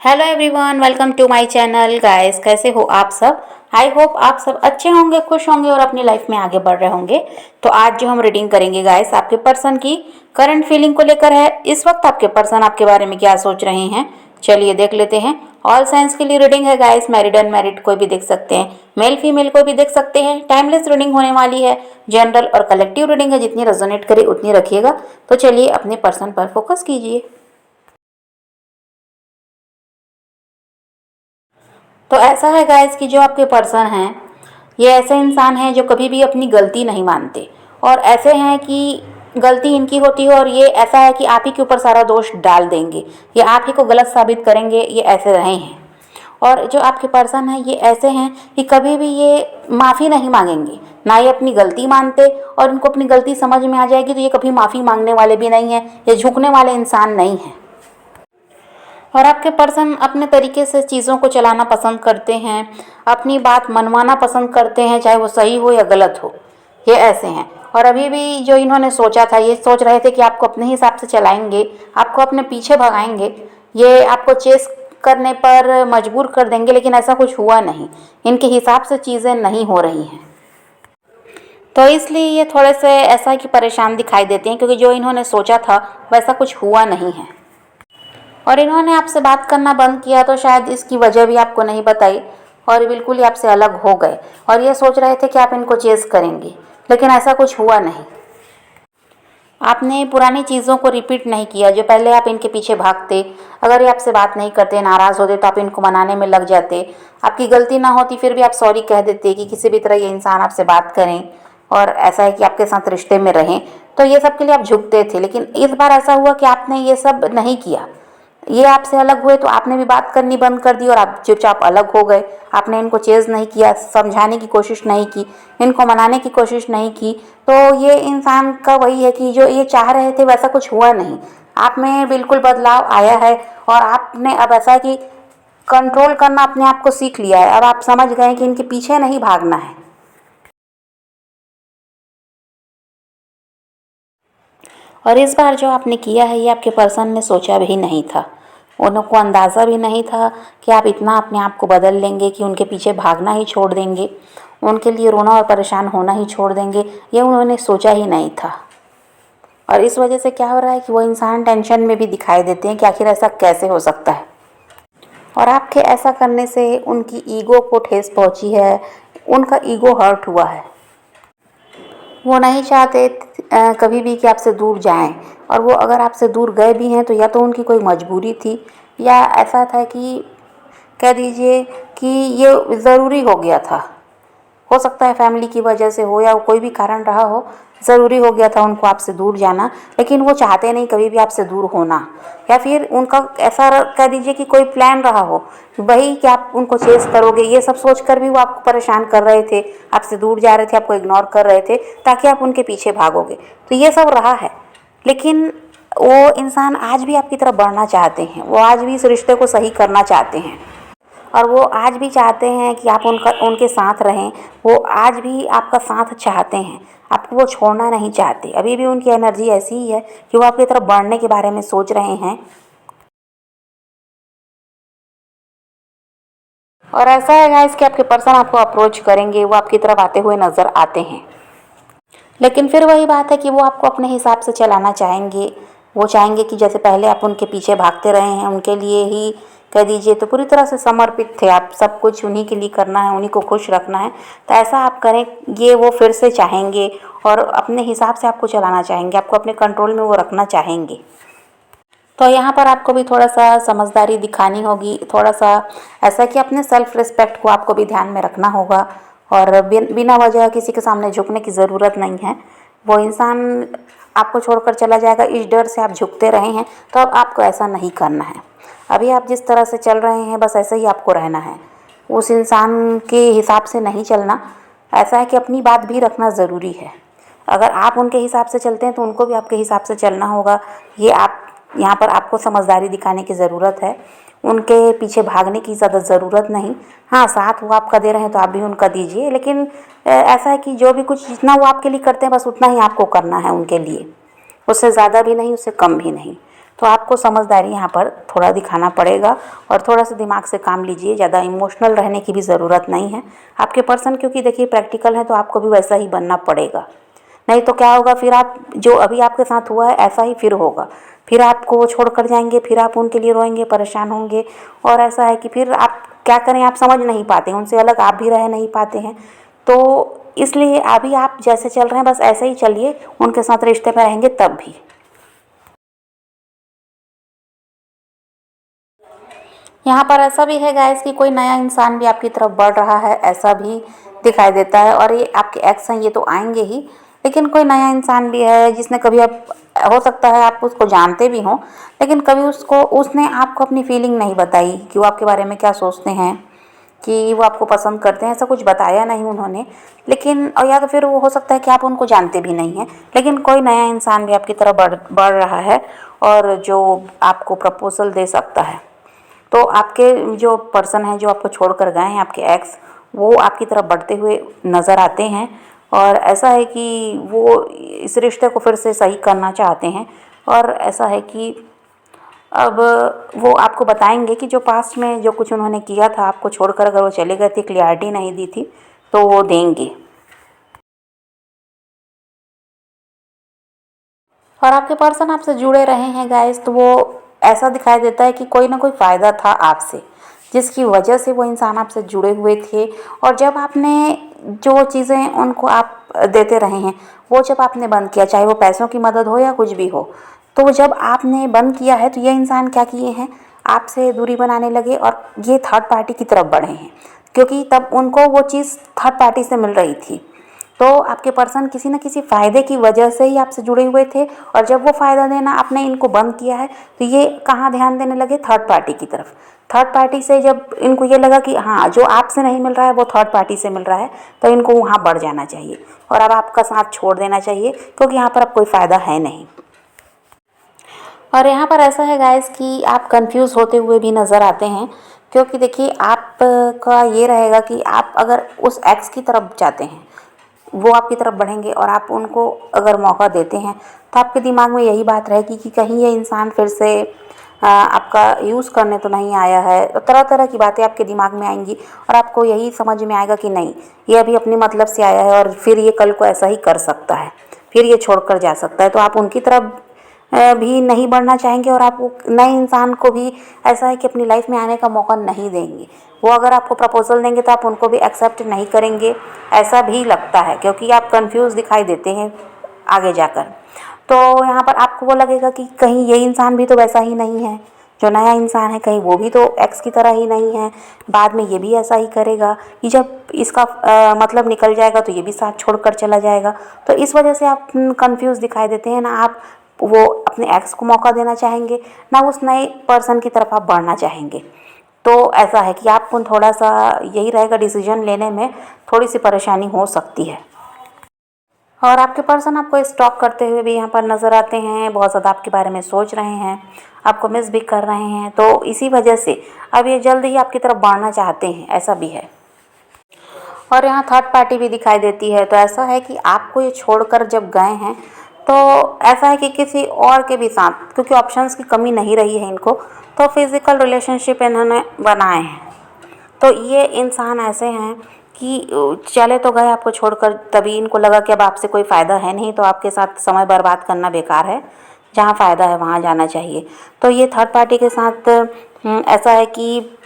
Hello everyone, welcome to my channel. Guys, कैसे हो आप सब? आई होप आप सब अच्छे होंगे, खुश होंगे और अपनी लाइफ में आगे बढ़ रहे होंगे। तो आज जो हम रीडिंग करेंगे गाइस, आपके पर्सन की करंट फीलिंग को लेकर है। इस वक्त आपके पर्सन आपके बारे में क्या सोच रहे हैं, चलिए देख लेते हैं। ऑल साइंस के लिए रीडिंग है गाइस, मैरिड अनमैरिड कोई भी देख सकते हैं, मेल फीमेल कोई भी देख सकते हैं। टाइमलेस रीडिंग होने वाली है, जनरल और कलेक्टिव रीडिंग है, जितनी रेजोनेट करे उतनी रखिएगा। तो चलिए अपने पर्सन पर फोकस कीजिए। तो ऐसा है गाइस कि जो आपके पर्सन हैं, ये ऐसे इंसान हैं जो कभी भी अपनी गलती नहीं मानते, और ऐसे हैं कि गलती इनकी होती है और ये ऐसा है कि आप ही के ऊपर सारा दोष डाल देंगे, ये आप ही को गलत साबित करेंगे। ये ऐसे रहे हैं। और जो आपके पर्सन हैं ये ऐसे हैं कि कभी भी ये माफ़ी नहीं मांगेंगे, ना ये अपनी गलती मानते, और इनको अपनी गलती समझ में आ जाएगी तो ये कभी माफ़ी मांगने वाले भी नहीं हैं, ये झुकने वाले इंसान नहीं हैं। और आपके पर्सन अपने तरीके से चीज़ों को चलाना पसंद करते हैं, अपनी बात मनवाना पसंद करते हैं, चाहे वो सही हो या गलत हो। ये ऐसे हैं। और अभी भी जो इन्होंने सोचा था, ये सोच रहे थे कि आपको अपने हिसाब से चलाएंगे, आपको अपने पीछे भगाएंगे, ये आपको चेस करने पर मजबूर कर देंगे, लेकिन ऐसा कुछ हुआ नहीं। इनके हिसाब से चीज़ें नहीं हो रही हैं, तो इसलिए ये थोड़े से ऐसा कि परेशान दिखाई देते हैं, क्योंकि जो इन्होंने सोचा था वैसा कुछ हुआ नहीं है। और इन्होंने आपसे बात करना बंद किया तो शायद इसकी वजह भी आपको नहीं बताई, और ये बिल्कुल ही आपसे अलग हो गए। और ये सोच रहे थे कि आप इनको चेस करेंगे, लेकिन ऐसा कुछ हुआ नहीं। आपने पुरानी चीज़ों को रिपीट नहीं किया। जो पहले आप इनके पीछे भागते, अगर ये आपसे बात नहीं करते, नाराज़ होते, तो आप इनको मनाने में लग जाते। आपकी गलती ना होती फिर भी आप सॉरी कह देते कि किसी भी तरह ये इंसान आपसे बात करें और ऐसा है कि आपके साथ रिश्ते में रहें। तो ये सब के लिए आप झुकते थे, लेकिन इस बार ऐसा हुआ कि आपने ये सब नहीं किया। ये आपसे अलग हुए तो आपने भी बात करनी बंद कर दी और आप चुपचाप अलग हो गए। आपने इनको चेज़ नहीं किया, समझाने की कोशिश नहीं की, इनको मनाने की कोशिश नहीं की। तो ये इंसान का वही है कि जो ये चाह रहे थे वैसा कुछ हुआ नहीं। आप में बिल्कुल बदलाव आया है, और आपने अब ऐसा कि कंट्रोल करना अपने आप को सीख लिया है। अब आप समझ गए कि इनके पीछे नहीं भागना है। और इस बार जो आपने किया है ये आपके पर्सन ने सोचा भी नहीं था। उनको अंदाज़ा भी नहीं था कि आप इतना अपने आप को बदल लेंगे कि उनके पीछे भागना ही छोड़ देंगे, उनके लिए रोना और परेशान होना ही छोड़ देंगे। ये उन्होंने सोचा ही नहीं था। और इस वजह से क्या हो रहा है कि वो इंसान टेंशन में भी दिखाई देते हैं कि आखिर ऐसा कैसे हो सकता है। और आपके ऐसा करने से उनकी ईगो को ठेस पहुंची है, उनका ईगो हर्ट हुआ है। वो नहीं चाहते कभी भी कि आपसे दूर जाएं, और वो अगर आपसे दूर गए भी हैं तो या तो उनकी कोई मजबूरी थी, या ऐसा था कि कह दीजिए कि ये ज़रूरी हो गया था। हो सकता है फैमिली की वजह से हो या कोई भी कारण रहा हो, ज़रूरी हो गया था उनको आपसे दूर जाना। लेकिन वो चाहते नहीं कभी भी आपसे दूर होना, या फिर उनका ऐसा कह दीजिए कि कोई प्लान रहा हो वही कि आप उनको चेस करोगे। ये सब सोच कर भी वो आपको परेशान कर रहे थे, आपसे दूर जा रहे थे, आपको इग्नोर कर रहे थे ताकि आप उनके पीछे भागोगे। तो ये सब रहा है। लेकिन वो इंसान आज भी आपकी तरफ बढ़ना चाहते हैं, वो आज भी इस रिश्ते को सही करना चाहते हैं, और वो आज भी चाहते हैं कि आप उनके साथ रहें। वो आज भी आपका साथ चाहते हैं, आपको वो छोड़ना नहीं चाहते। अभी भी उनकी एनर्जी ऐसी ही है कि वो आपकी तरफ बढ़ने के बारे में सोच रहे हैं। और ऐसा है गाइस कि आपके पर्सन आपको अप्रोच करेंगे, वो आपकी तरफ आते हुए नज़र आते हैं। लेकिन फिर वही बात है कि वो आपको अपने हिसाब से चलाना चाहेंगे। वो चाहेंगे कि जैसे पहले आप उनके पीछे भागते रहे हैं, उनके लिए ही कह दीजिए तो पूरी तरह से समर्पित थे आप, सब कुछ उन्हीं के लिए करना है, उन्हीं को खुश रखना है। तो ऐसा आप करें, ये वो फिर से चाहेंगे और अपने हिसाब से आपको चलाना चाहेंगे, आपको अपने कंट्रोल में वो रखना चाहेंगे। तो यहाँ पर आपको भी थोड़ा सा समझदारी दिखानी होगी, थोड़ा सा ऐसा कि अपने सेल्फ रिस्पेक्ट को आपको भी ध्यान में रखना होगा, और बिना वजह किसी के सामने झुकने की ज़रूरत नहीं है। वो इंसान आपको छोड़कर चला जाएगा, इस डर से आप झुकते रहे हैं। तो अब आपको ऐसा नहीं करना है। अभी आप जिस तरह से चल रहे हैं बस ऐसे ही आपको रहना है, उस इंसान के हिसाब से नहीं चलना। ऐसा है कि अपनी बात भी रखना ज़रूरी है। अगर आप उनके हिसाब से चलते हैं तो उनको भी आपके हिसाब से चलना होगा। ये आप यहाँ पर आपको समझदारी दिखाने की ज़रूरत है, उनके पीछे भागने की ज़्यादा ज़रूरत नहीं। हाँ, साथ वो आपका दे रहे हैं तो आप भी उनका दीजिए, लेकिन ऐसा है कि जो भी कुछ जितना वो आपके लिए करते हैं बस उतना ही आपको करना है उनके लिए, उससे ज़्यादा भी नहीं, उससे कम भी नहीं। तो आपको समझदारी यहाँ पर थोड़ा दिखाना पड़ेगा और थोड़ा सा दिमाग से काम लीजिए। ज़्यादा इमोशनल रहने की भी ज़रूरत नहीं है। आपके पर्सन क्योंकि देखिए प्रैक्टिकल है, तो आपको भी वैसा ही बनना पड़ेगा। नहीं तो क्या होगा, फिर आप जो अभी आपके साथ हुआ है ऐसा ही फिर होगा। फिर आपको वो छोड़ कर जाएंगे, फिर आप उनके लिए रोएंगे, परेशान होंगे। और ऐसा है कि फिर आप क्या करें, आप समझ नहीं पाते, उनसे अलग आप भी रह नहीं पाते हैं। तो इसलिए अभी आप जैसे चल रहे हैं बस ऐसे ही चलिए, उनके साथ रिश्ते में रहेंगे तब भी। यहाँ पर ऐसा भी है गाइस कि कोई नया इंसान भी आपकी तरफ बढ़ रहा है, ऐसा भी दिखाई देता है। और ये आपके एक्स हैं, ये तो आएंगे ही, लेकिन कोई नया इंसान भी है जिसने कभी आप, हो सकता है आप उसको जानते भी हों, लेकिन कभी उसने आपको अपनी फीलिंग नहीं बताई कि वो आपके बारे में क्या सोचते हैं, कि वो आपको पसंद करते हैं, ऐसा कुछ बताया नहीं उन्होंने। लेकिन और या तो फिर वो हो सकता है कि आप उनको जानते भी नहीं हैं, लेकिन कोई नया इंसान भी आपकी तरफ बढ़ रहा है और जो आपको प्रपोजल दे सकता है। तो आपके जो पर्सन हैं, जो आपको छोड़कर गए हैं, आपके एक्स, वो आपकी तरफ बढ़ते हुए नज़र आते हैं। और ऐसा है कि वो इस रिश्ते को फिर से सही करना चाहते हैं। और ऐसा है कि अब वो आपको बताएंगे कि जो पास्ट में जो कुछ उन्होंने किया था आपको छोड़कर, अगर वो चले गए थे, क्लियरिटी नहीं दी थी, तो वो देंगे। और आपके पर्सन आपसे जुड़े रहे हैं गाइस, तो वो ऐसा दिखाई देता है कि कोई ना कोई फ़ायदा था आपसे, जिसकी वजह से वो इंसान आपसे जुड़े हुए थे। और जब आपने जो चीज़ें उनको आप देते रहे हैं, वो जब आपने बंद किया, चाहे वो पैसों की मदद हो या कुछ भी हो, तो जब आपने बंद किया है, तो ये इंसान क्या किए हैं, आपसे दूरी बनाने लगे और ये थर्ड पार्टी की तरफ बढ़े हैं। क्योंकि तब उनको वो चीज़ थर्ड पार्टी से मिल रही थी। तो आपके पर्सन किसी न किसी फ़ायदे की वजह से ही आपसे जुड़े हुए थे। और जब वो फ़ायदा देना आपने इनको बंद किया है, तो ये कहाँ ध्यान देने लगे, थर्ड पार्टी की तरफ। थर्ड पार्टी से जब इनको ये लगा कि हाँ, जो आपसे नहीं मिल रहा है वो थर्ड पार्टी से मिल रहा है, तो इनको वहाँ बढ़ जाना चाहिए और अब आपका साथ छोड़ देना चाहिए, क्योंकि यहाँ पर अब कोई फ़ायदा है नहीं। और यहाँ पर ऐसा है गाइस कि आप कंफ्यूज होते हुए भी नज़र आते हैं। क्योंकि देखिए आपका ये रहेगा कि आप अगर उस एक्स की तरफ जाते हैं, वो आपकी तरफ बढ़ेंगे और आप उनको अगर मौका देते हैं, तो आपके दिमाग में यही बात रहेगी कि कहीं ये इंसान फिर से आपका यूज़ करने तो नहीं आया है। तो तरह तरह की बातें आपके दिमाग में आएंगी और आपको यही समझ में आएगा कि नहीं, ये अभी अपनी मतलब से आया है और फिर ये कल को ऐसा ही कर सकता है, फिर ये छोड़कर जा सकता है। तो आप उनकी तरफ भी नहीं बढ़ना चाहेंगे और आप नए इंसान को भी ऐसा है कि अपनी लाइफ में आने का मौका नहीं देंगे। वो अगर आपको प्रपोजल देंगे तो आप उनको भी एक्सेप्ट नहीं करेंगे, ऐसा भी लगता है, क्योंकि आप कंफ्यूज दिखाई देते हैं आगे जाकर। तो यहाँ पर आपको वो लगेगा कि कहीं ये इंसान भी तो वैसा ही नहीं है, जो नया इंसान है, कहीं वो भी तो एक्स की तरह ही नहीं है, बाद में ये भी ऐसा ही करेगा कि जब इसका मतलब निकल जाएगा तो ये भी साथ छोड़कर चला जाएगा। तो इस वजह से आप कंफ्यूज दिखाई देते हैं। ना आप वो अपने एक्स को मौका देना चाहेंगे, ना उस नए पर्सन की तरफ आप बढ़ना चाहेंगे। तो ऐसा है कि आपको थोड़ा सा यही रहेगा, डिसीजन लेने में थोड़ी सी परेशानी हो सकती है। और आपके पर्सन आपको स्टॉक करते हुए भी यहाँ पर नज़र आते हैं, बहुत ज़्यादा आपके बारे में सोच रहे हैं, आपको मिस भी कर रहे हैं। तो इसी वजह से अब ये जल्द ही आपकी तरफ बढ़ना चाहते हैं, ऐसा भी है। और यहाँ थर्ड पार्टी भी दिखाई देती है। तो ऐसा है कि आपको ये छोड़कर जब गए हैं, तो ऐसा है कि किसी और के भी साथ, क्योंकि ऑप्शंस की कमी नहीं रही है इनको, तो फिज़िकल रिलेशनशिप इन्होंने बनाए हैं। तो ये इंसान ऐसे हैं कि चले तो गए आपको छोड़कर, तभी इनको लगा कि अब आपसे कोई फ़ायदा है नहीं, तो आपके साथ समय बर्बाद करना बेकार है, जहाँ फ़ायदा है वहाँ जाना चाहिए। तो ये थर्ड पार्टी के साथ ऐसा है कि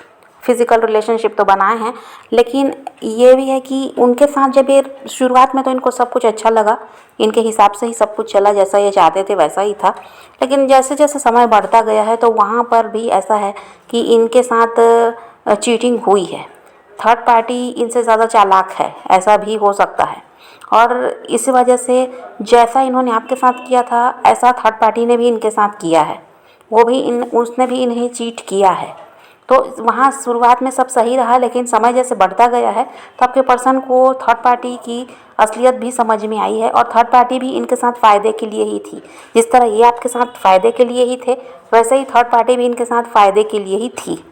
फिज़िकल रिलेशनशिप तो बनाए हैं, लेकिन ये भी है कि उनके साथ जब ये शुरुआत में तो इनको सब कुछ अच्छा लगा, इनके हिसाब से ही सब कुछ चला, जैसा ये चाहते थे वैसा ही था। लेकिन जैसे जैसे समय बढ़ता गया है, तो वहाँ पर भी ऐसा है कि इनके साथ चीटिंग हुई है। थर्ड पार्टी इनसे ज़्यादा चालाक है, ऐसा भी हो सकता है। और इस वजह से जैसा इन्होंने आपके साथ किया था, ऐसा थर्ड पार्टी ने भी इनके साथ किया है। वो भी उसने भी इन्हें चीट किया है। तो वहाँ शुरुआत में सब सही रहा, लेकिन समय जैसे बढ़ता गया है, तो आपके पर्सन को थर्ड पार्टी की असलियत भी समझ में आई है। और थर्ड पार्टी भी इनके साथ फ़ायदे के लिए ही थी। जिस तरह ये आपके साथ फ़ायदे के लिए ही थे, वैसे ही थर्ड पार्टी भी इनके साथ फ़ायदे के लिए ही थी।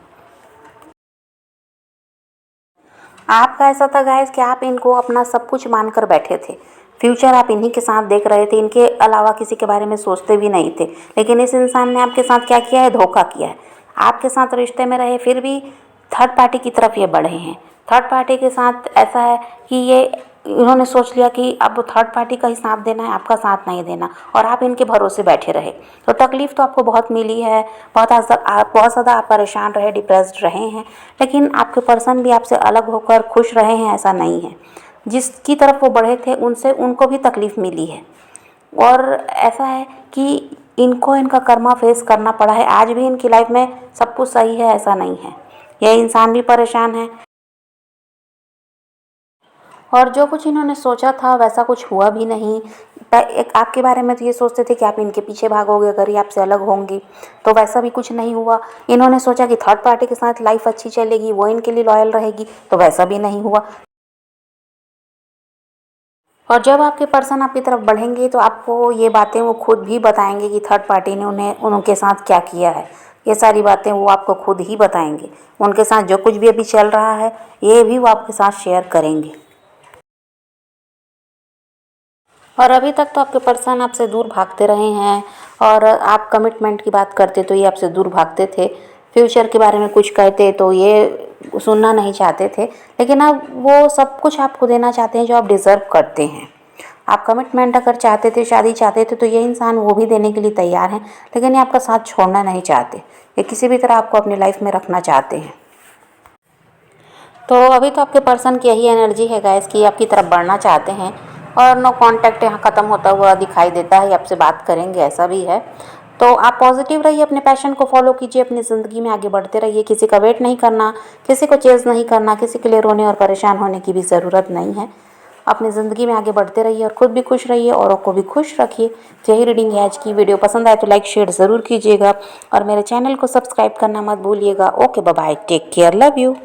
आपका ऐसा था गाइस कि आप इनको अपना सब कुछ मानकर बैठे थे, फ्यूचर आप इन्हीं के साथ देख रहे थे, इनके अलावा किसी के बारे में सोचते भी नहीं थे। लेकिन इस इंसान ने आपके साथ क्या किया है, धोखा किया है। आपके साथ रिश्ते में रहे, फिर भी थर्ड पार्टी की तरफ ये बढ़े हैं। थर्ड पार्टी के साथ ऐसा है कि ये इन्होंने सोच लिया कि अब थर्ड पार्टी का ही साथ देना है, आपका साथ नहीं देना, और आप इनके भरोसे बैठे रहे। तो तकलीफ़ तो आपको बहुत मिली है, बहुत ज़्यादा आप परेशान रहे, डिप्रेस्ड रहे हैं। लेकिन आपके पर्सन भी आपसे अलग होकर खुश रहे हैं, ऐसा नहीं है। जिसकी तरफ वो बढ़े थे उनसे उनको भी तकलीफ़ मिली है, और ऐसा है कि इनको इनका कर्मा फेस करना पड़ा है। आज भी इनकी लाइफ में सब कुछ सही है, ऐसा नहीं है। यह इंसान भी परेशान है, और जो कुछ इन्होंने सोचा था वैसा कुछ हुआ भी नहीं। एक आपके बारे में तो ये सोचते थे कि आप इनके पीछे भागोगे, अगर ये आपसे अलग होंगी, तो वैसा भी कुछ नहीं हुआ। इन्होंने सोचा कि थर्ड पार्टी के साथ लाइफ अच्छी चलेगी, वो इनके लिए लॉयल रहेगी, तो वैसा भी नहीं हुआ। और जब आपके पर्सन आपकी तरफ बढ़ेंगे तो आपको ये बातें वो खुद भी बताएंगे कि थर्ड पार्टी ने उनके साथ क्या किया है। ये सारी बातें वो आपको खुद ही बताएंगे। उनके साथ जो कुछ भी अभी चल रहा है, ये भी वो आपके साथ शेयर करेंगे। और अभी तक तो आपके पर्सन आपसे दूर भागते रहे हैं, और आप कमिटमेंट की बात करते तो ये आपसे दूर भागते थे। फ्यूचर के बारे में कुछ कहते तो ये सुनना नहीं चाहते थे। लेकिन अब वो सब कुछ आपको देना चाहते हैं जो आप डिज़र्व करते हैं। आप कमिटमेंट अगर चाहते थे, शादी चाहते थे, तो ये इंसान वो भी देने के लिए तैयार हैं। लेकिन ये आपका साथ छोड़ना नहीं चाहते, ये किसी भी तरह आपको अपनी लाइफ में रखना चाहते हैं। तो अभी तो आपके पर्सन की यही एनर्जी है गाइस कि आपकी तरफ बढ़ना चाहते हैं, और नो कांटेक्ट यहाँ ख़त्म होता हुआ दिखाई देता है, आपसे बात करेंगे ऐसा भी है। तो आप पॉजिटिव रहिए, अपने पैशन को फॉलो कीजिए, अपनी ज़िंदगी में आगे बढ़ते रहिए। किसी का वेट नहीं करना, किसी को चेज़ नहीं करना, किसी के लिए रोने और परेशान होने की भी ज़रूरत नहीं है। अपनी ज़िंदगी में आगे बढ़ते रहिए और ख़ुद भी खुश रहिए, औरों को भी खुश रखिए। तो यही रीडिंग है आज की। वीडियो पसंद आए तो लाइक शेयर ज़रूर कीजिएगा, और मेरे चैनल को सब्सक्राइब करना मत भूलिएगा। Okay, bye bye, take care, love you.